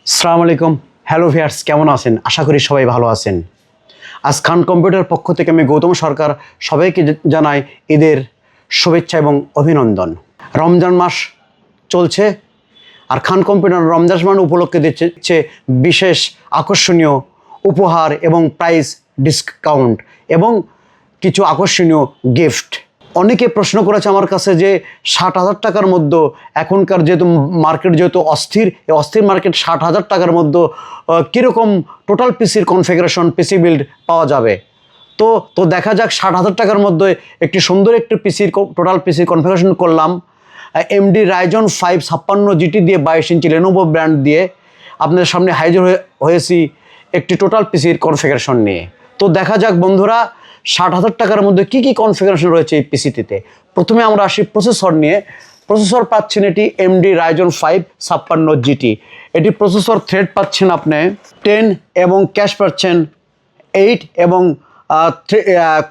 আসসালামু আলাইকুম। Hello viewers, কেমন আছেন? আশা করি সবাই ভালো আছেন। আজ খান কম্পিউটার পক্ষ থেকে আমি গৌতম সরকার সবাইকে জানাই ঈদের শুভেচ্ছা এবং অভিনন্দন। রমজান মাস চলছে, আর খান কম্পিউটার রমজান মাস উপলক্ষে দিচ্ছে বিশেষ আকর্ষণীয় উপহার এবং প্রাইস ডিসকাউন্ট এবং কিছু আকর্ষণীয় গিফট। অনেকে প্রশ্ন করেছে আমার কাছে যে ৬০,০০০ টাকার মধ্যে এখনকার যেহেতু মার্কেট যেহেতু অস্থির, এই অস্থির মার্কেট ৬০,০০০ টাকার মধ্যে কীরকম টোটাল পিসির কনফিগারেশন পিসি বিল্ড পাওয়া যাবে। তো দেখা যাক ৬০,০০০ টাকার মধ্যে একটি সুন্দর একটি টোটাল পিসির কনফিগারেশন করলাম AMD Ryzen 5 56 GT দিয়ে 22 ইঞ্চি Lenovo ব্র্যান্ড দিয়ে আপনাদের সামনে হাজির হয়েছি একটি টোটাল পিসির কনফিগারেশন নিয়ে। তো দেখা যাক বন্ধুরা ৬০,০০০ টাকার মধ্যে কী কী কনফিগারেশন রয়েছে এই পিসিটিতে। প্রথমে আমরা আসি প্রসেসর নিয়ে। প্রসেসর পাচ্ছেন এটি AMD Ryzen 5 56 GT। এটি প্রসেসর থ্রেড পাচ্ছেন আপনি 10 এবং ক্যাশ পাচ্ছেন 8 এবং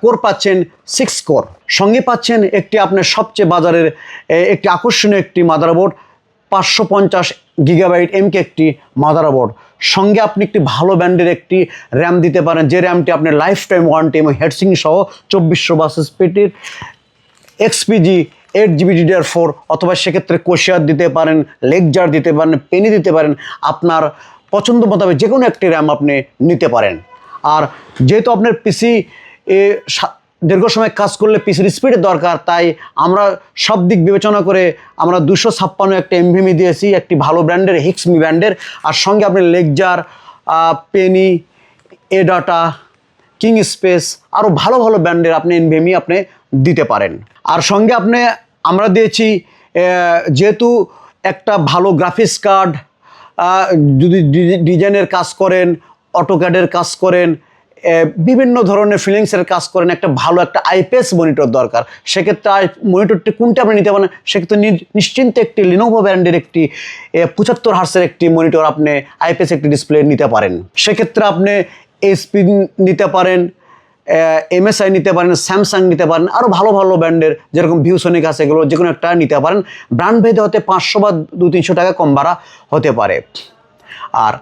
কোর পাচ্ছেন 6 কোর। সঙ্গে পাচ্ছেন একটি আপনার সবচেয়ে বাজারের একটি আকর্ষণীয় একটি মাদারবোর্ড 550 GB MK একটি মাদারবোর্ড। সঙ্গে আপনি একটি ভালো ব্র্যান্ডের একটি র্যাম দিতে পারেন, যে র্যামটি আপনি লাইফ টাইম ওয়ারেন্টি এবং হেডসিং সহ 2400 স্পিডের XPG 8GB DDR4 অথবা সেক্ষেত্রে কোশিয়ার দিতে পারেন, লেকজার দিতে পারেন, পেনি দিতে পারেন। আপনার পছন্দ মোতাবেক যে কোনো একটি র্যাম আপনি নিতে পারেন। আর যেহেতু আপনার পিসি দীর্ঘ সময় কাজ করলে পিসির স্পিডের দরকার, তাই আমরা সব দিক বিবেচনা করে আমরা 256 একটা NVMe দিয়েছি, একটি ভালো ব্র্যান্ডের হিক্সমি ব্র্যান্ডের। আর সঙ্গে আপনি লেকজার, পেনি, এডাটা, কিং স্পেস আরও ভালো ভালো ব্র্যান্ডের আপনি NVMe আপনি দিতে পারেন। আর সঙ্গে আমরা দিয়েছি যেহেতু একটা ভালো গ্রাফিক্স কার্ড, যদি ডিজাইনের কাজ করেন, অটোক্যাডের কাজ করেন, বিভিন্ন ধরনের ফিলিংসের কাজ করেন, একটা ভালো একটা IPS মনিটর দরকার। সেক্ষেত্রে মনিটরটি কোনটা আপনি নিতে পারেন, সেক্ষেত্রে নিশ্চিন্তে একটি Lenovo ব্র্যান্ডের একটি 75 হার্টজের একটি মনিটর আপনি IPS একটি ডিসপ্লে নিতে পারেন। সেক্ষেত্রে আপনি HP নিতে পারেন, MSI নিতে পারেন, স্যামসাং নিতে পারেন, আরও ভালো ভালো ব্র্যান্ডের যেরকম ভিউসনিক আছে, এগুলো যে কোনো একটা নিতে পারেন। ব্র্যান্ড ভেদে হতে 500 বা 200-300 টাকা কম বাড়া হতে পারে। আর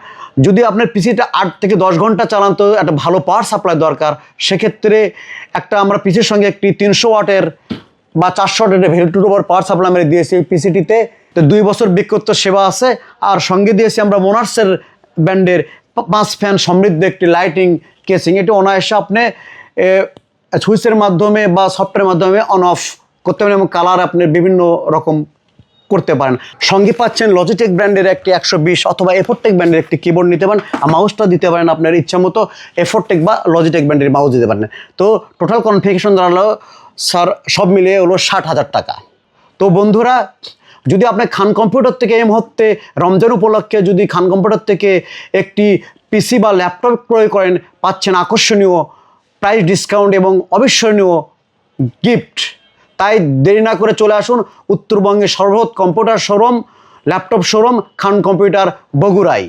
যদি আপনার পিসিটা 8 থেকে 10 ঘন্টা চালান, তো একটা ভালো পাওয়ার সাপ্লাই দরকার। সেক্ষেত্রে আমরা পিসির সঙ্গে একটি 300 ওয়াটের বা 400 ওয়াটের ভেলটুর ওভার পাওয়ার সাপ্লাই আমরা দিয়েছি এই পিসিটিতে। তো 2 বছর বিক্ষিপ্ত সেবা আছে। আর সঙ্গে দিয়েছি আমরা মোনার্সের ব্র্যান্ডের 5 ফ্যান সমৃদ্ধ একটি লাইটিং কেসিং। এটি অনায়াসে আপনি সুইচের মাধ্যমে বা সফটওয়্যারের মাধ্যমে অন অফ করতে পারেন এবং কালার আপনি বিভিন্ন রকম করতে পারেন। সঙ্গে পাচ্ছেন লজিটেক ব্র্যান্ডের একটি 120 অথবা এফোরটেক ব্র্যান্ডের একটি কিবোর্ড নিতে পারেন। আর মাউসটা দিতে পারেন আপনার ইচ্ছা মতো এফোরটেক বা লজিটেক ব্র্যান্ডের মাউস দিতে পারেন। তো টোটাল কনফিগারেশন দাঁড়ালো সব মিলিয়ে হলো 60,000 টাকা। তো বন্ধুরা, যদি আপনি খান কম্পিউটার থেকে এই মুহূর্তে রমজান উপলক্ষে যদি খান কম্পিউটার থেকে একটি পিসি বা ল্যাপটপ ক্রয় করেন, পাচ্ছেন আকর্ষণীয় প্রাইস ডিসকাউন্ট এবং অবিস্মরণীয় গিফট। তাই দেরি না করে চলে আসুন উত্তরবঙ্গের সর্ববৃহৎ কম্পিউটার শোরুম, ল্যাপটপ শোরুম খান কম্পিউটার বগুড়ায়।